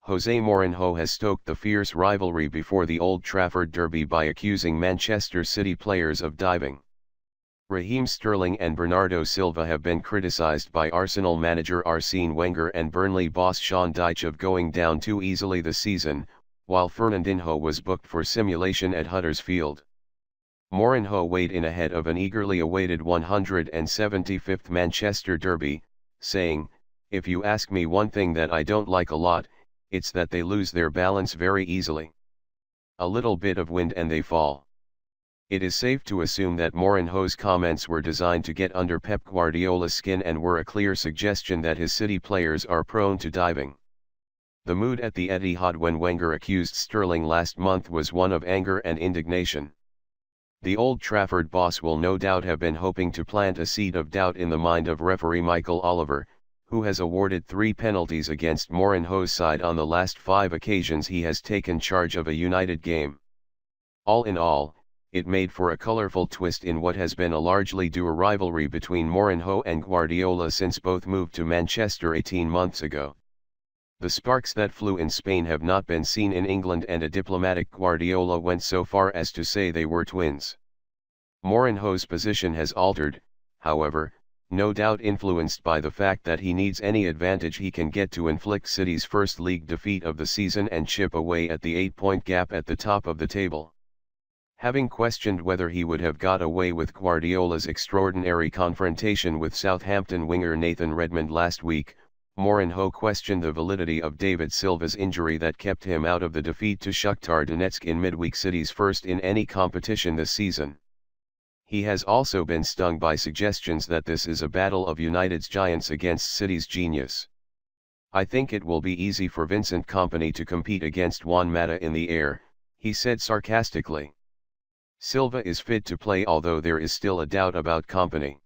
Jose Mourinho has stoked the fierce rivalry before the Old Trafford derby by accusing Manchester City players of diving. Raheem Sterling and Bernardo Silva have been criticised by Arsenal manager Arsene Wenger and Burnley boss Sean Dyche of going down too easily this season, while Fernandinho was booked for simulation at Huddersfield. Mourinho weighed in ahead of an eagerly awaited 175th Manchester derby, saying, "If you ask me one thing that I don't like a lot, it's that they lose their balance very easily. A little bit of wind and they fall." It is safe to assume that Mourinho's comments were designed to get under Pep Guardiola's skin and were a clear suggestion that his City players are prone to diving. The mood at the Etihad when Wenger accused Sterling last month was one of anger and indignation. The Old Trafford boss will no doubt have been hoping to plant a seed of doubt in the mind of referee Michael Oliver, who has awarded 3 penalties against Mourinho's side on the last 5 occasions he has taken charge of a United game. All in all, it made for a colourful twist in what has been a largely duo rivalry between Mourinho and Guardiola since both moved to Manchester 18 months ago. The sparks that flew in Spain have not been seen in England, and a diplomatic Guardiola went so far as to say they were twins. Mourinho's position has altered, however, no doubt influenced by the fact that he needs any advantage he can get to inflict City's first league defeat of the season and chip away at the 8-point gap at the top of the table. Having questioned whether he would have got away with Guardiola's extraordinary confrontation with Southampton winger Nathan Redmond last week, Mourinho questioned the validity of David Silva's injury that kept him out of the defeat to Shakhtar Donetsk in midweek, City's first in any competition this season. He has also been stung by suggestions that this is a battle of United's giants against City's genius. "I think it will be easy for Vincent Kompany to compete against Juan Mata in the air," he said sarcastically. "Silva is fit to play, although there is still a doubt about Kompany.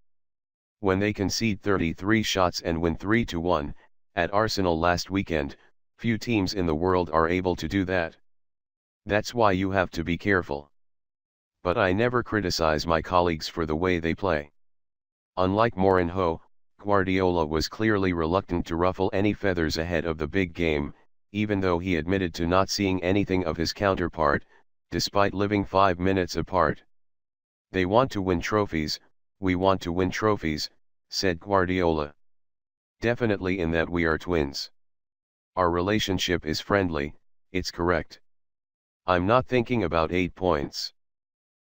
When they concede 33 shots and win 3-1, at Arsenal last weekend, few teams in the world are able to do that. That's why you have to be careful. But I never criticize my colleagues for the way they play." Unlike Mourinho, Guardiola was clearly reluctant to ruffle any feathers ahead of the big game, even though he admitted to not seeing anything of his counterpart, despite living 5 minutes apart. "They want to win trophies, we want to win trophies," said Guardiola. "Definitely, in that we are twins. Our relationship is friendly, it's correct. I'm not thinking about 8 points.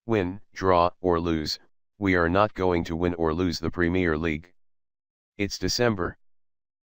Win, draw, or lose, we are not going to win or lose the Premier League. It's December.